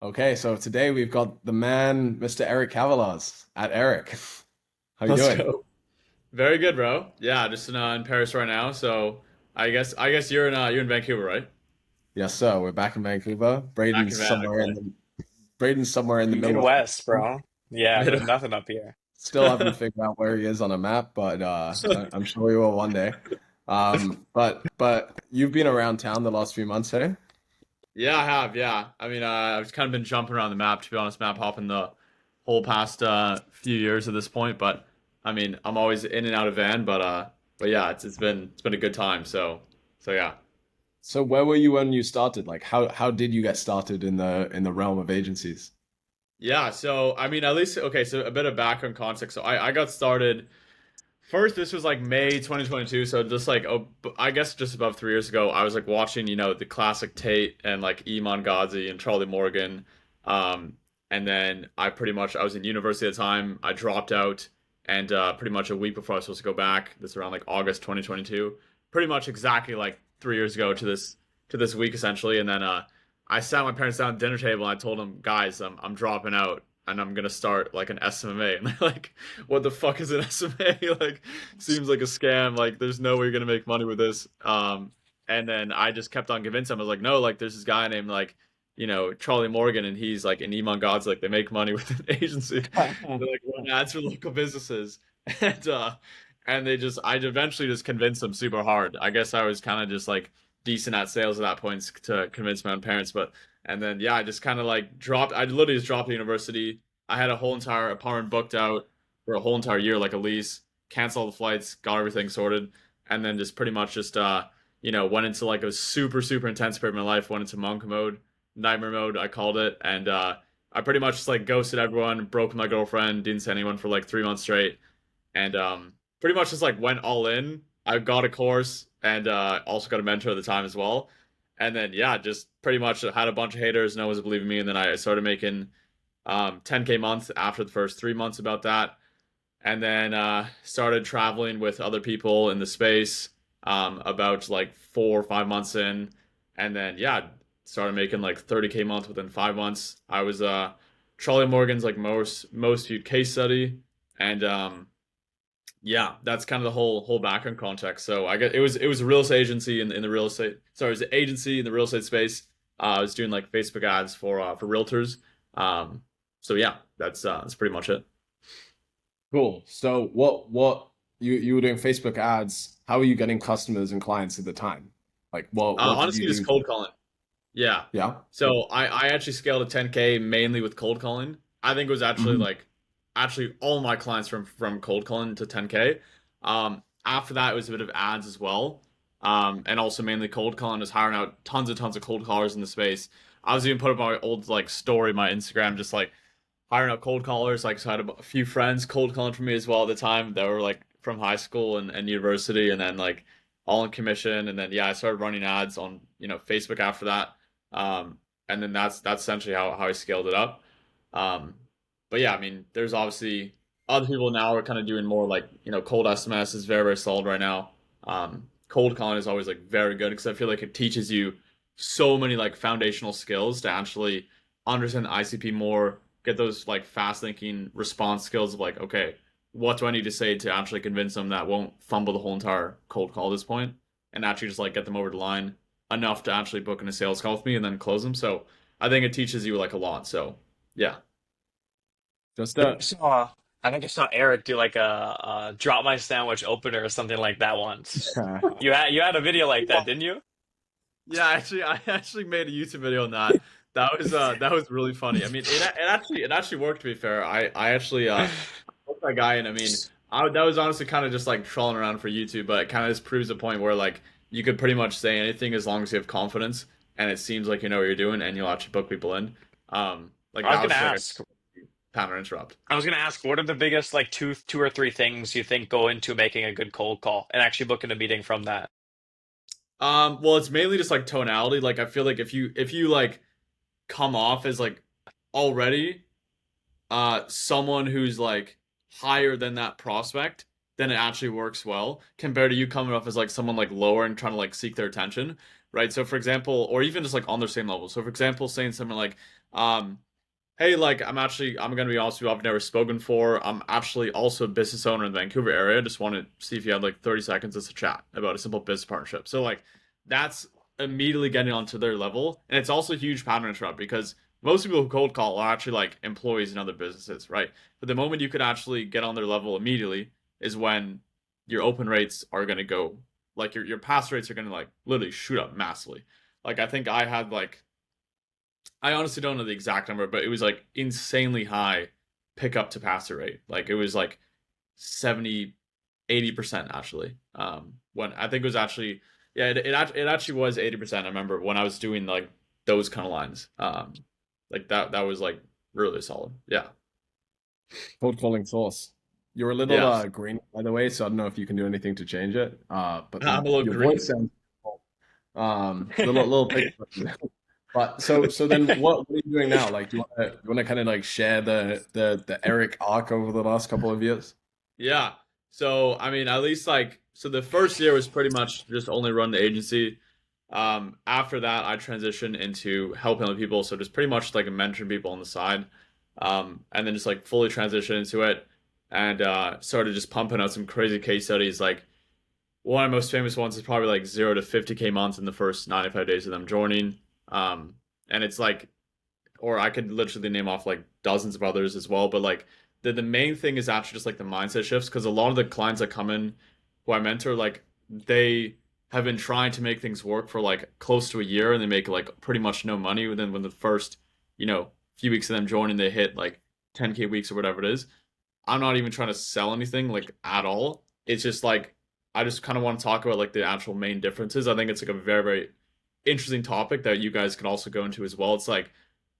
Okay, so today we've got the man, Mr. Eric Kavelaars at Eric. How you Let's doing? go. Very good, bro. Yeah, just in Paris right now. So I guess you're in Vancouver, right? Yes, sir. We're back in Vancouver. Back in Van. Okay. Braden's somewhere in the middle of Midwest, bro. Yeah, Mid- there's nothing up here. still haven't figured out where he is on a map, but I'm sure we will one day. But you've been around town the last few months, hey? Yeah, I have. Yeah, I mean, I've kind of been jumping around the map to be honest, map hopping the whole past few years at this point. But I mean, I'm always in and out of Van. But yeah, it's been a good time. So yeah. So where were you when you started? Like how did you get started in the realm of agencies? Yeah, so I mean, at least okay. So a bit of background context. So I got started. First, this was like May 2022, so just like I guess just above 3 years ago, I was like watching, the classic Tate and like Iman Ghazi and Charlie Morgan, um, and then I was in university at the time. I dropped out, and pretty much a week before I was supposed to go back, this around like August 2022, pretty much exactly like 3 years ago to this week essentially, and then I sat my parents down at the dinner table and I told them, guys, I'm dropping out and I'm gonna start like an SMA. And they're like, what the fuck is an SMA? Like, seems like a scam. Like, there's no way you're gonna make money with this. And then I just kept on convincing them. I was like, no, like, there's this guy named like, Charlie Morgan, and he's like an Iman Gods, like they make money with an agency. They're like run ads for local businesses, and uh, and I eventually just convinced them super hard. I guess I was kind of just like decent at sales at that point to convince my own parents, but and then yeah, I just kind of like dropped. I literally just dropped the university. I had a whole entire apartment booked out for a whole entire year, like a lease. Canceled all the flights, got everything sorted, and then just pretty much just went into like a super intense period of my life. Went into monk mode, nightmare mode, I called it, and I pretty much just like ghosted everyone, broke with my girlfriend, didn't see anyone for like 3 months straight, and pretty much just like went all in. I got a course and also got a mentor at the time as well. And then yeah, just pretty much had a bunch of haters. No one was believing me, and then I started making 10K a month after the first 3 months about that, and then started traveling with other people in the space about like 4 or 5 months in, and then yeah, started making like 30K a month within 5 months. I was Charlie Morgan's like most viewed case study, and yeah, that's kind of the whole background context. So I get it was a real estate agency in the real estate. Sorry, it was an agency in the real estate space. I was doing like Facebook ads for realtors. Um, so yeah, that's pretty much it. Cool. So what you were doing Facebook ads, how were you getting customers and clients at the time? Like what did you Honestly, just do? cold calling. Yeah. Yeah. So I actually scaled to 10K mainly with cold calling. I think it was actually Mhm. like actually all my clients from cold calling to 10K. After that, it was a bit of ads as well. And also mainly cold calling, was hiring out tons of cold callers in the space. I was even put up my old like story, my Instagram, just like hiring out cold callers. Like, so I had a few friends cold calling for me as well at the time that were like from high school and university, and then like all in commission. And then yeah, I started running ads on Facebook after that. And then that's essentially how I scaled it up. Um, but yeah, I mean, there's obviously other people now are kind of doing more like cold SMS is very solid right now. Cold calling is always like very good because I feel like it teaches you so many like foundational skills to actually understand the ICP more, get those like fast thinking response skills of like, okay, what do I need to say to actually convince them that won't fumble the whole entire cold call at this point, and actually just like get them over the line enough to actually book in a sales call with me and then close them. So I think it teaches you like a lot. So yeah. Just I think I saw Eric do like a drop my sandwich opener or something like that once. You had a video like that, didn't you? Yeah, actually, I actually made a YouTube video on that. That was really funny. I mean, it actually worked. To be fair, I actually booked that guy, and I mean, that was honestly kind of just like trolling around for YouTube, but it kind of just proves a point where like you could pretty much say anything as long as you have confidence, and it seems like you know what you're doing, and you'll actually book people in. Like I was that gonna was just like a ask. counter interrupt. I was gonna ask, what are the biggest like two or three things you think go into making a good cold call and actually booking a meeting from that? Well, it's mainly just like tonality. Like I feel like if you like come off as like already someone who's like higher than that prospect, then it actually works well compared to you coming off as like someone like lower and trying to like seek their attention. right? So for example, or even just like on their same level. So for example, saying something like, um, hey, like I'm gonna be honest with you, I've never spoken for. I'm actually also a business owner in the Vancouver area. Just want to see if you had like 30 seconds just to chat about a simple business partnership. So like that's immediately getting onto their level. And it's also a huge pattern interrupt because most people who cold call are actually like employees in other businesses, right? But the moment you could actually get on their level immediately is when your open rates are gonna go like your pass rates are gonna like literally shoot up massively. Like I think I had like I honestly don't know the exact number, but it was like insanely high pickup to passer rate. Like it was like 70, 80% actually. When I think it was actually, yeah, it actually was 80%. I remember when I was doing like those kind of lines. Like that was like really solid. Yeah. Cold calling sauce. You're a little Yeah. green, by the way, so I don't know if you can do anything to change it. But I'm a little your green. voice sounds little picture. But so then what are you doing now? Like, do you want to kind of like share the Eric arc over the last couple of years? Yeah. So, I mean, at least like, so the first year was pretty much just only run the agency. After that, I transitioned into helping other people. So just pretty much like mentoring people on the side. And then just like fully transitioned into it and started just pumping out some crazy case studies. Like one of the most famous ones is probably like 0 to 50K months in the first 95 days of them joining. And it's like or I could literally name off like dozens of others as well. But like the main thing is actually just like the mindset shifts because a lot of the clients that come in who I mentor, like they have been trying to make things work for like close to a year and they make like pretty much no money. And then when the first, few weeks of them joining, they hit like 10K weeks or whatever it is. I'm not even trying to sell anything like at all. It's just like I just kind of want to talk about like the actual main differences. I think it's like a very, very interesting topic that you guys can also go into as well. It's like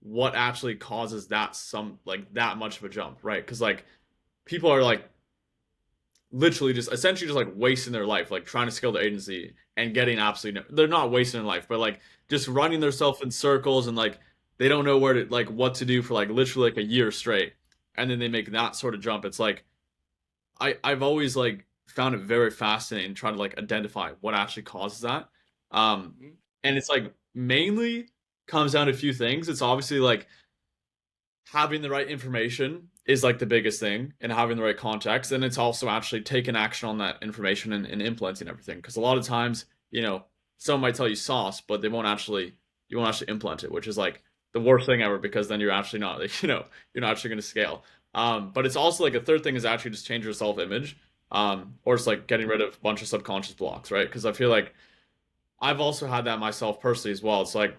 what actually causes that much of a jump, right? Because like people are like literally just essentially just like wasting their life, like trying to scale the agency and getting absolutely they're not wasting their life, but like just running themselves in circles and like they don't know where to like what to do for like literally like a year straight, and then they make that sort of jump. It's like I've always like found it very fascinating trying to like identify what actually causes that. Um, and it's like mainly comes down to a few things. It's obviously like having the right information is like the biggest thing and having the right context. And it's also actually taking action on that information and implementing everything. Because a lot of times, someone might tell you sauce, but you won't actually implement it, which is like the worst thing ever because then you're actually not, like, you're not actually going to scale. But it's also like a third thing is actually just change your self image. Or it's like getting rid of a bunch of subconscious blocks, right? Because I feel like I've also had that myself personally as well. It's like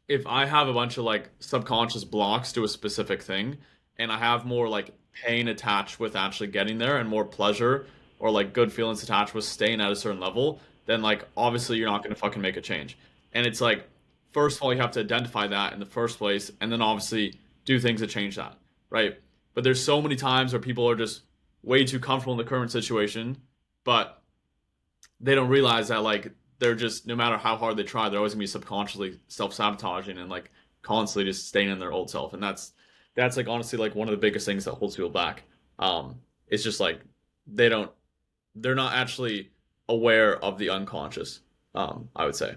if I have a bunch of like subconscious blocks to a specific thing and I have more like pain attached with actually getting there and more pleasure or like good feelings attached with staying at a certain level, then like obviously you're not going to fucking make a change. And it's like, first of all, you have to identify that in the first place and then obviously do things to change that, right? But there's so many times where people are just way too comfortable in the current situation, but they don't realize that like they're just no matter how hard they try, they're always gonna be subconsciously self-sabotaging and like constantly just staying in their old self. And that's like honestly like one of the biggest things that holds people back. It's just like they don't they're not actually aware of the unconscious, I would say.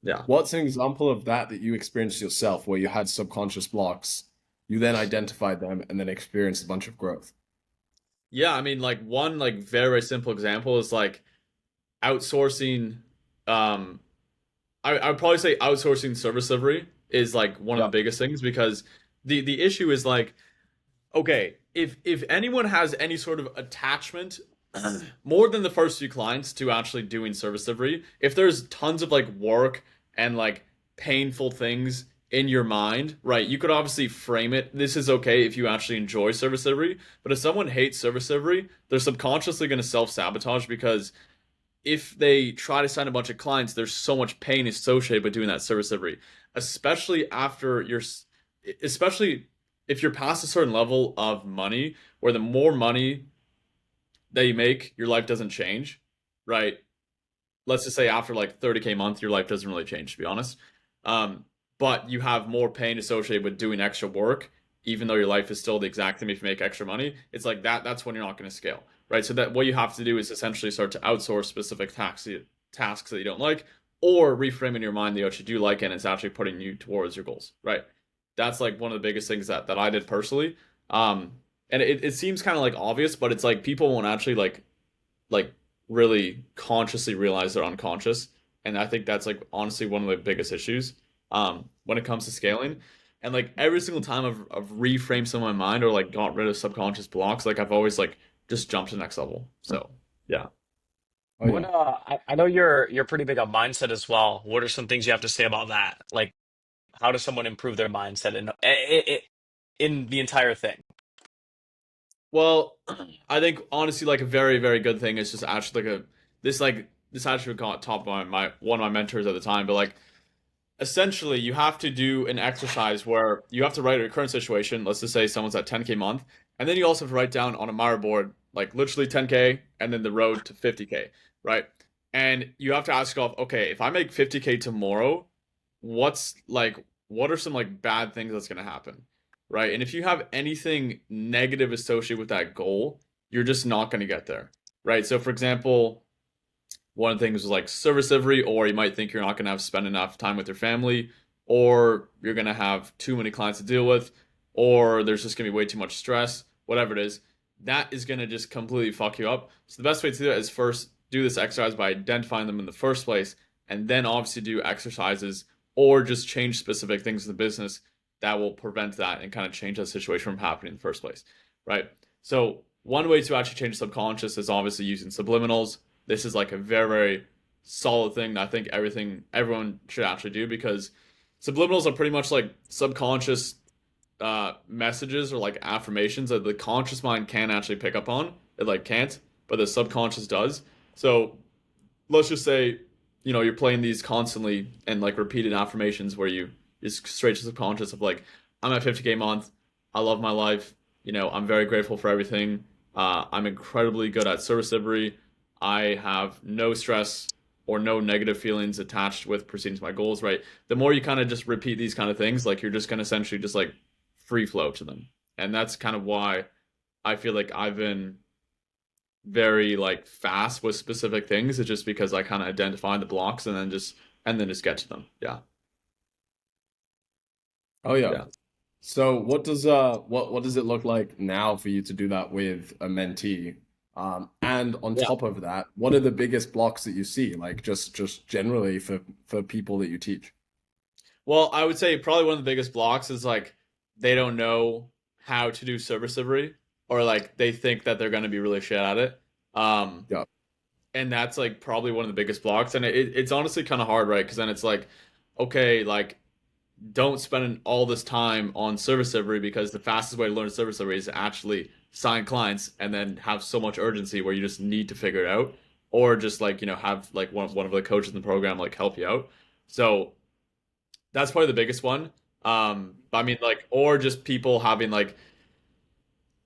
Yeah. What's an example of that you experienced yourself where you had subconscious blocks, you then identified them and then experienced a bunch of growth? Yeah, I mean like one like very, very simple example is like outsourcing um I would probably say outsourcing service delivery is like one of the Yeah. biggest things because the issue is like okay if anyone has any sort of attachment more than the first few clients to actually doing service delivery, if there's tons of like work and like painful things in your mind, right, you could obviously frame it this is okay if you actually enjoy service delivery, but if someone hates service delivery they're subconsciously going to self-sabotage because if they try to sign a bunch of clients, there's so much pain associated with doing that service delivery, especially especially if you're past a certain level of money, where the more money that you make, your life doesn't change, right? Let's just say after like 30K a month, your life doesn't really change, to be honest. Um, but you have more pain associated with doing extra work, even though your life is still the exact same if you make extra money. It's like that's when you're not going to scale, right? So that what you have to do is essentially start to outsource specific tasks that you don't like, or reframing in your mind that you actually do like it and it's actually putting you towards your goals, right? That's like one of the biggest things that I did personally. Um, and it seems kind of like obvious, but it's like people won't actually like really consciously realize they're unconscious. And I think that's like honestly one of the biggest issues when it comes to scaling. And like every single time I've reframed some of my mind or like got rid of subconscious blocks, like I've always like just jumped to the next level. So yeah. Oh What yeah. I know you're pretty big on mindset as well. What are some things you have to say about that? Like, how does someone improve their mindset in the entire thing? Well, I think honestly, like a very, very good thing is just actually this actually got taught by my one of my mentors at the time, but like essentially you have to do an exercise where you have to write your current situation. Let's just say someone's at 10K month, and then you also have to write down on a Miro board like literally 10K and then the road to 50K, right? And you have to ask yourself, okay, if I make 50K tomorrow, what's like what are some like bad things that's gonna happen, right? And if you have anything negative associated with that goal, you're just not gonna get there, right? So for example, one of the things is like service delivery, or you might think you're not going to have spend enough time with your family, or you're going to have too many clients to deal with, or there's just going to be way too much stress, whatever it is, that is going to just completely fuck you up. So the best way to do it is first do this exercise by identifying them in the first place, and then obviously do exercises or just change specific things in the business that will prevent that and kind of change that situation from happening in the first place, right? So one way to actually change subconscious is obviously using subliminals. This is like a very, very solid thing that I think everyone should actually do because subliminals are pretty much like subconscious messages or like affirmations that the conscious mind can actually pick up on. It like can't, but the subconscious does. So let's just say, you're playing these constantly and like repeated affirmations where you just straight to subconscious of like, I'm at 50K a month. I love my life. I'm very grateful for everything. I'm incredibly good at service delivery. I have no stress or no negative feelings attached with proceeding to my goals, right? The more you kind of just repeat these kind of things, like you're just going to essentially just like free flow to them. And that's kind of why I feel like I've been very like fast with specific things. It's just because I kind of identify the blocks and then just get to them. Yeah. Oh yeah. Yeah. So what does it look like now for you to do that with a mentee? And on Yeah. top of that, what are the biggest blocks that you see, like just generally for people that you teach? Well, I would say probably one of the biggest blocks is like they don't know how to do service delivery or like they think that they're going to be really shit at it. Um, Yeah. and that's like probably one of the biggest blocks. And it's honestly kind of hard, right? Because then it's like, okay, like don't spend all this time on service delivery because the fastest way to learn service delivery is to actually sign clients and then have so much urgency where you just need to figure it out or just like have like one of the coaches in the program like help you out. So that's probably the biggest one. I mean, like, or just people having like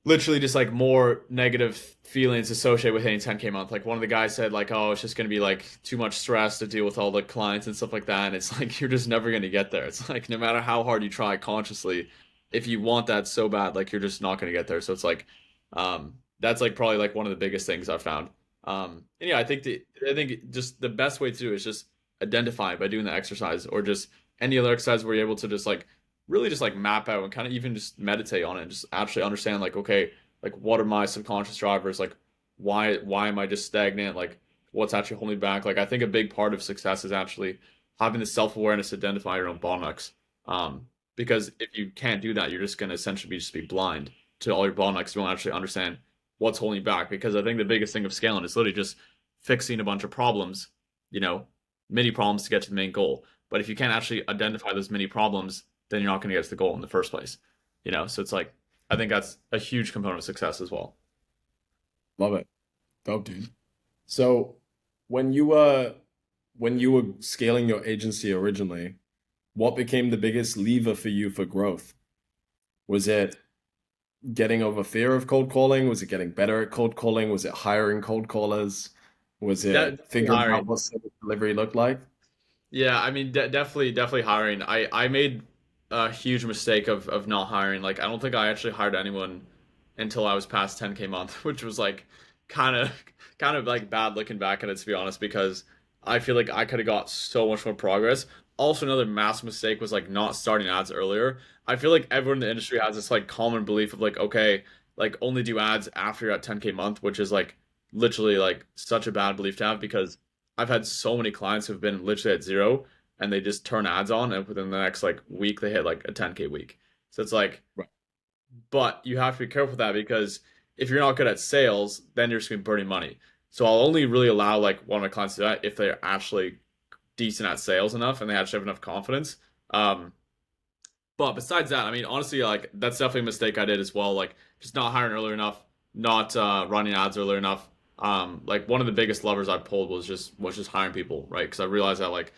literally just like more negative feelings associated with hitting 10K a month. Like one of the guys said, like, oh, it's just gonna be like too much stress to deal with all the clients and stuff like that. And it's like you're just never gonna get there. It's like no matter how hard you try consciously, if you want that so bad, like you're just not gonna get there. So it's like, that's like probably like one of the biggest things I've found. And yeah, I think just the best way to do it is just identify by doing the exercise or just any other exercise where you're able to just like really just like map out and kind of even just meditate on it and just actually understand like okay, like what are my subconscious drivers, like why am I just stagnant, like what's actually holding me back. Like I think a big part of success is actually having the self-awareness to identify your own bottlenecks, because if you can't do that you're just going to essentially just be blind to all your bottlenecks. You won't actually understand what's holding you back because I think the biggest thing of scaling is literally just fixing a bunch of problems, you know mini problems to get to the main goal. But if you can't actually identify those mini problems, then you're not going to get to the goal in the first place. So it's like I think that's a huge component of success as well. Love it. Dope, dude. So when you were when you were scaling your agency originally, what became the biggest lever for you for growth? Was it getting over fear of cold calling? Was it getting better at cold calling? Was it hiring cold callers? Was it Definitely figuring out hiring. what service delivery looked like? Yeah, I mean, definitely hiring. I made a huge mistake of not hiring. Like, I don't think I actually hired anyone until I was past 10K month, which was like kind of kind of like bad looking back at it to be honest, because I feel like I could have got so much more progress. Also, another massive mistake was like not starting ads earlier. I feel like everyone in the industry has this like common belief of like, okay, like only do ads after you're at 10K a month, which is like literally like such a bad belief to have because I've had so many clients who've been literally at zero and they just turn ads on and within the next like week they hit like a 10K week. So it's like, Right. but you have to be careful with that because if you're not good at sales, then you're just gonna be burning money. So I'll only really allow like one of my clients to do that if they're actually decent at sales enough and they actually have enough confidence. Um, but besides that, I mean, honestly, like that's definitely a mistake I did as well. Like just not hiring early enough, not running ads early enough. Like one of the biggest levers I pulled was just hiring people, right? Because I realized that like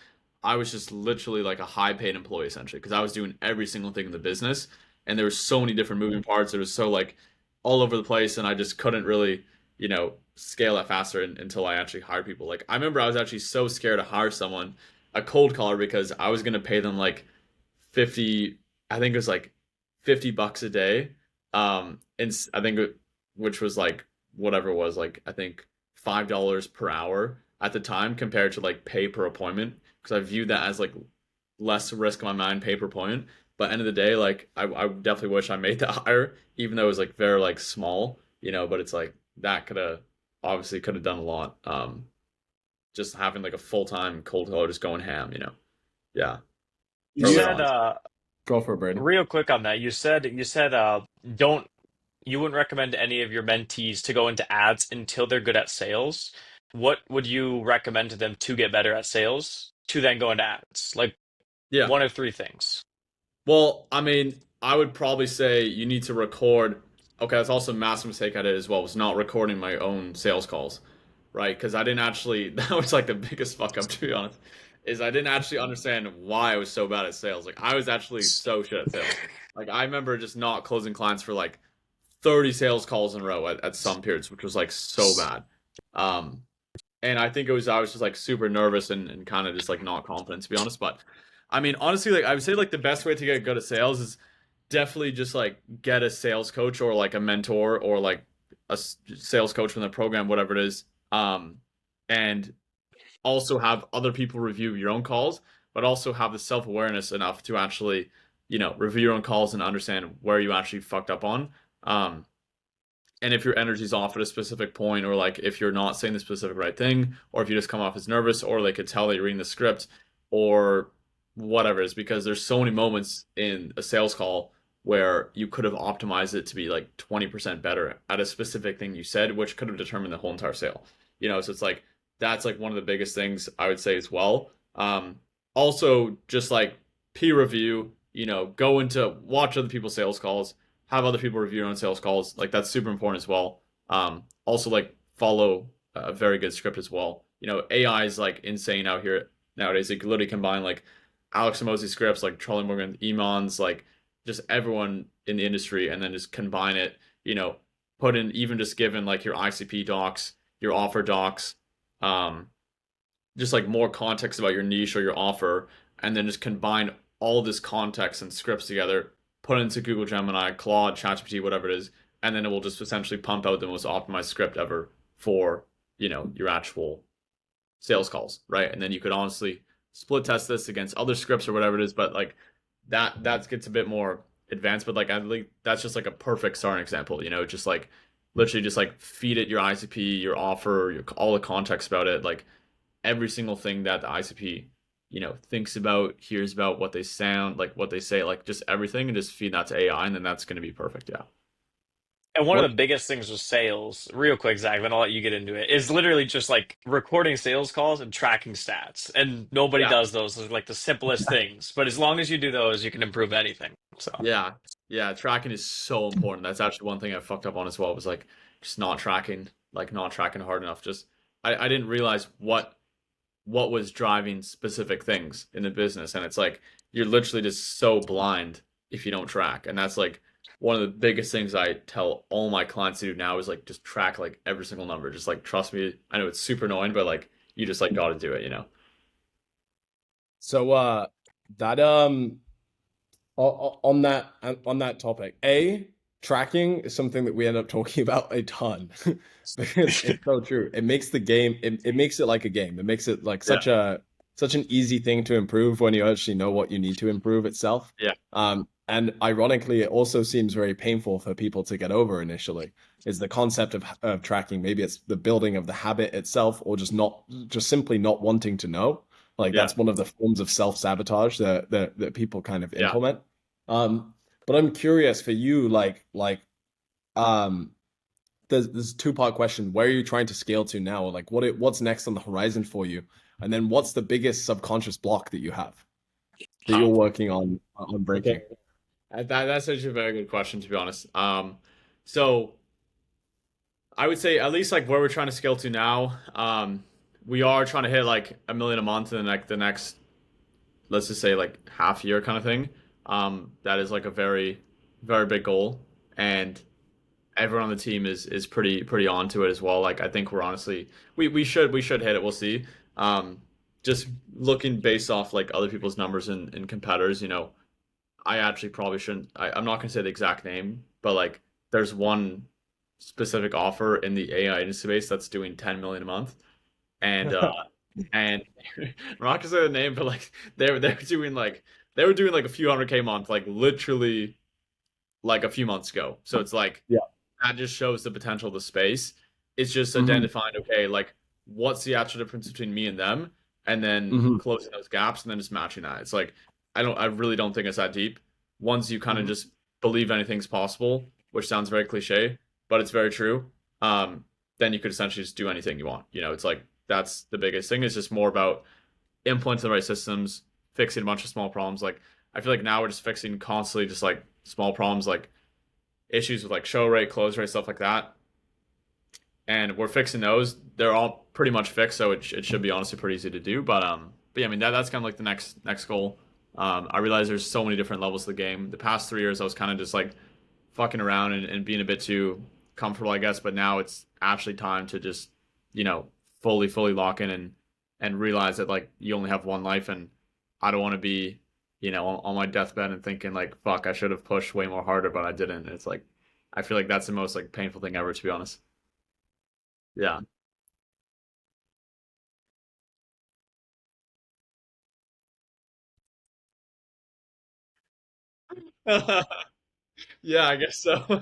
I was just literally like a high paid employee essentially because I was doing every single thing in the business, and there was so many different moving parts. It was so like all over the place, and I just couldn't really, scale that faster until I actually hired people. Like I remember I was actually so scared to hire someone, a cold caller, because I was gonna pay them like 50, I think it was like $50 a day. And I think which was like whatever it was, like I think $5 per hour at the time compared to like pay per appointment because I viewed that as like less risk in my mind, pay per appointment. But end of the day, like I definitely wish I made that higher, even though it was like very like small, but it's like that could have done a lot. Just having like a full time cold caller just going ham. Yeah. You Early said on. Go for it, Brayden. real quick on that. You said don't you wouldn't recommend any of your mentees to go into ads until they're good at sales. What would you recommend to them to get better at sales to then go into ads? Like Yeah. one of three things. Well, I mean, I would probably say you need to record. Okay, that's also a massive mistake I did as well, was not recording my own sales calls, right? Because I didn't actually, that was like the biggest fuck up, to be honest, is I didn't actually understand why I was so bad at sales. Like, I was actually so shit at sales. Like, I remember just not closing clients for like 30 sales calls in a row at some periods, which was like so bad. Um, and I think I was just like super nervous and kind of just like not confident to be honest. But I mean, honestly, like I would say like the best way to get good at sales is definitely just like get a sales coach or like a mentor or like a sales coach from the program, whatever it is. And also have other people review your own calls, but also have the self awareness enough to actually, review your own calls and understand where you actually fucked up on. Um, and if your energy's off at a specific point, or like if you're not saying the specific right thing, or if you just come off as nervous, or they could tell that you're reading the script, or whatever it is, because there's so many moments in a sales call where you could have optimized it to be like 20% better at a specific thing you said, which could have determined the whole entire sale. So it's like that's like one of the biggest things I would say as well. Also, just like peer review, go into watch other people's sales calls, have other people review your own sales calls. Like that's super important as well. Also like follow a very good script as well. AI is like insane out here nowadays. It can literally combine like Alex Hormozi scripts, like Charlie Morgan, Iman's, like just everyone in the industry, and then just combine it. Put in even just given like your ICP docs, your offer docs, um, just like more context about your niche or your offer, and then just combine all this context and scripts together, put it into Google Gemini, Claude, ChatGPT, whatever it is, and then it will just essentially pump out the most optimized script ever for, your actual sales calls, right? And then you could honestly split test this against other scripts or whatever it is, but like that gets a bit more advanced, but like I think that's just like a perfect starting example, just like literally just like feed it your ICP, your offer, all the context about it, like every single thing that the ICP, thinks about, hears about, what they sound, like what they say, like just everything, and just feed that to AI, and then that's going to be perfect. Yeah. And one of What? the biggest things with sales, real quick, Zach, then I'll let you get into it, is literally just like recording sales calls and tracking stats. And nobody Yeah. does those. Those are like the simplest things. But as long as you do those, you can improve anything. So, Yeah. Yeah. Tracking is so important. That's actually one thing I fucked up on as well, was like just not tracking, like not tracking hard enough. Just I didn't realize what was driving specific things in the business. And it's like you're literally just so blind if you don't track. And that's like one of the biggest things I tell all my clients to do now is like just track like every single number. Just like trust me. I know it's super annoying, but like you just like gotta do it. So that on that topic, A, tracking is something that we end up talking about a ton because it's so true. It makes the game, it makes it like a game. It makes it like Yeah, such an easy thing to improve when you actually know what you need to improve itself. yeah, And ironically, it also seems very painful for people to get over initially, is the concept of tracking. Maybe it's the building of the habit itself, or just simply not wanting to know. Like yeah, that's one of the forms of self-sabotage that people kind of yeah. implement. But I'm curious for you, um, there's a two-part question. Where are you trying to scale to now? Like what's next on the horizon for you? And then what's the biggest subconscious block that you have that you're Wow. working on Okay. breaking? That's actually a very good question, to be honest. So I would say at least like where we're trying to scale to now, we are trying to hit like 1 million a month in like the next, let's just say like half year kind of thing. That is like a very, very big goal, and everyone on the team is pretty onto it as well. Like I think we're honestly we should hit it. We'll see. Um, just looking based off like other people's numbers and competitors, I actually probably shouldn't. I'm not gonna say the exact name, but like there's one specific offer in the AI agency space that's doing 10 million a month, and and I'm not gonna say the name, but like they were doing like a few hundred K a month, like literally like a few months ago. So it's like Yeah. that just shows the potential of the space. It's just Hmm. identifying, okay, like what's the actual difference between me and them, and then Hmm. closing those gaps and then just matching that. It's like I really don't think it's that deep. Once you kind of Hmm. just believe anything's possible, which sounds very cliche, but it's very true. Then you could essentially just do anything you want. It's like that's the biggest thing. It's just more about implementing the right systems, fixing a bunch of small problems. Like I feel like now we're just fixing constantly just like small problems, like issues with like show rate, close rate, stuff like that. And we're fixing those. They're all pretty much fixed, so it should be honestly pretty easy to do. But yeah, I mean that's kind of like the next goal. I realize there's so many different levels of the game. The past 3 years, I was kind of just like fucking around and being a bit too comfortable, I guess. But now it's actually time to just you know fully lock in and realize that like you only have one life, and I don't want to be on my deathbed and thinking like fuck, I should have pushed way more harder, but I didn't. It's like I feel like that's the most like painful thing ever, to be honest. Yeah. Yeah, I guess so.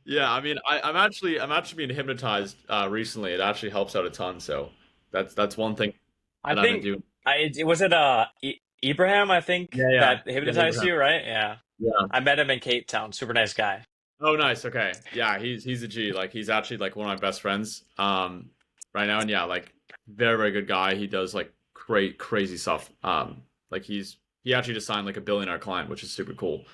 Yeah, I mean, I'm actually being hypnotized recently. It actually helps out a ton. So that's one thing I that I've been think doing. was it Ibrahim, I think, Yeah, yeah, that yeah, hypnotized Abraham. you, right? Yeah. Yeah. I met him in Cape Town. Super nice guy. Oh, nice. Okay. Yeah, he's a G. Like he's actually like one of my best friends right now, and yeah, like very very good guy. He does like crazy stuff. Like he actually just signed like a billionaire client, which is super cool.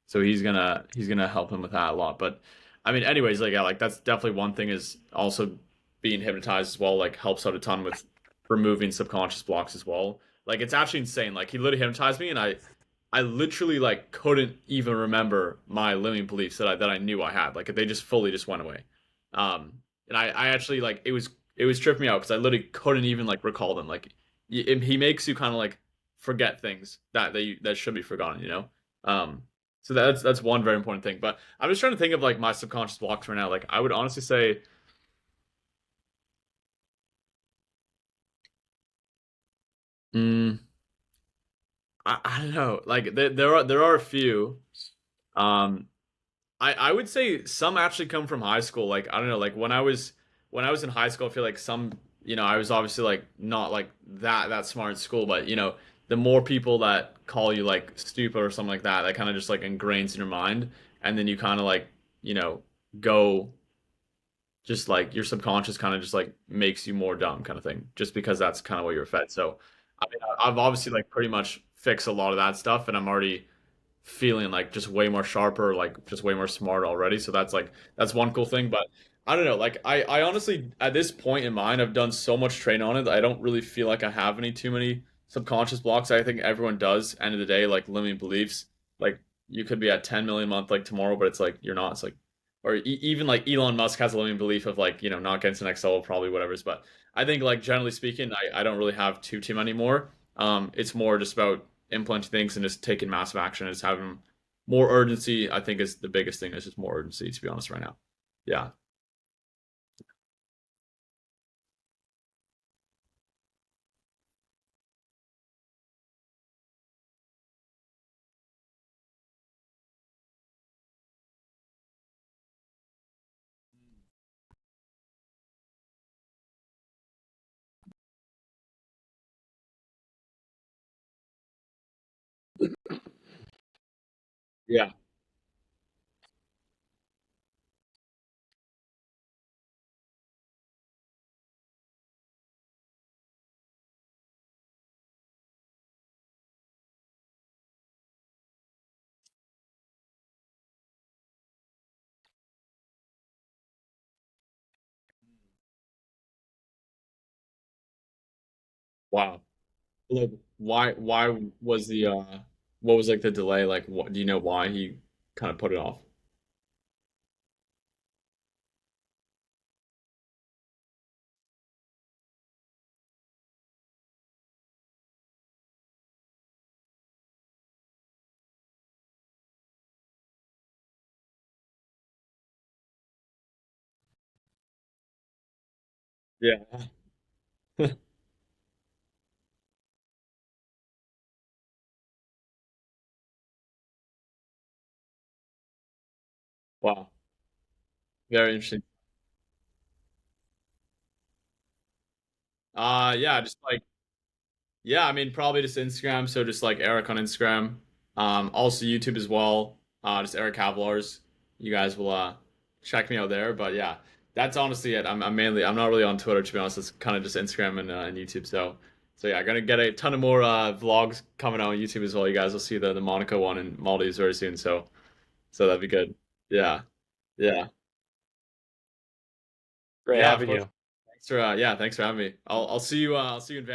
So he's gonna help him with that a lot. But I mean, anyways, like yeah, like that's definitely one thing is also being hypnotized as well. Like helps out a ton with removing subconscious blocks as well. Like it's actually insane. Like he literally hypnotized me, and I literally like couldn't even remember my limiting beliefs that I knew I had. Like they just fully just went away. And I actually like it was tripping me out because I literally couldn't even like recall them. Like he makes you kind of like forget things that should be forgotten. Um, so that's one very important thing. But I'm just trying to think of like my subconscious blocks right now. Like I would honestly say, mm, I don't know. Like there are a few. Um, I would say some actually come from high school. Like I don't know, like when I was in high school, I feel like I was obviously like not like that smart at school, but the more people that call you like stupid or something like that, that kind of just like ingrains in your mind, and then you kind of like you know go just like your subconscious kind of just like makes you more dumb kind of thing, just because that's kind of what you're fed. So I mean, I've obviously like pretty much fixed a lot of that stuff, and I'm already feeling like just way more sharper, like just way more smart already. So that's one cool thing. But I don't know, like I honestly at this point in mine, I've done so much training on it that I don't really feel like I have any too many subconscious blocks. I think everyone does. End of the day, like limiting beliefs. Like you could be at 10 million a month like tomorrow, but it's like you're not. It's like or even like Elon Musk has a limiting belief of like not getting to the next level, probably whatever's. But I think like generally speaking, I don't really have too many more. It's more just about implementing things and just taking massive action and just having more urgency, I think, is the biggest thing. Is just more urgency, to be honest, right now. Yeah. Yeah. Wow. Like, why was the what was like the delay? Like, what do you know why he kind of put it off? Yeah. Wow. Very interesting. Yeah, just like yeah, I mean probably just Instagram, so just like Eric on Instagram. Also YouTube as well. Just Eric Kavelaars. You guys will check me out there. But yeah, that's honestly it. I'm not really on Twitter, to be honest. It's kind of just Instagram and YouTube. So yeah, gonna get a ton of more vlogs coming out on YouTube as well. You guys will see the Monaco one and Maldives very soon. So that'd be good. Yeah. Yeah. Great Yeah, of having course. you. Thanks for yeah, thanks for having me. I'll see you in Vancouver.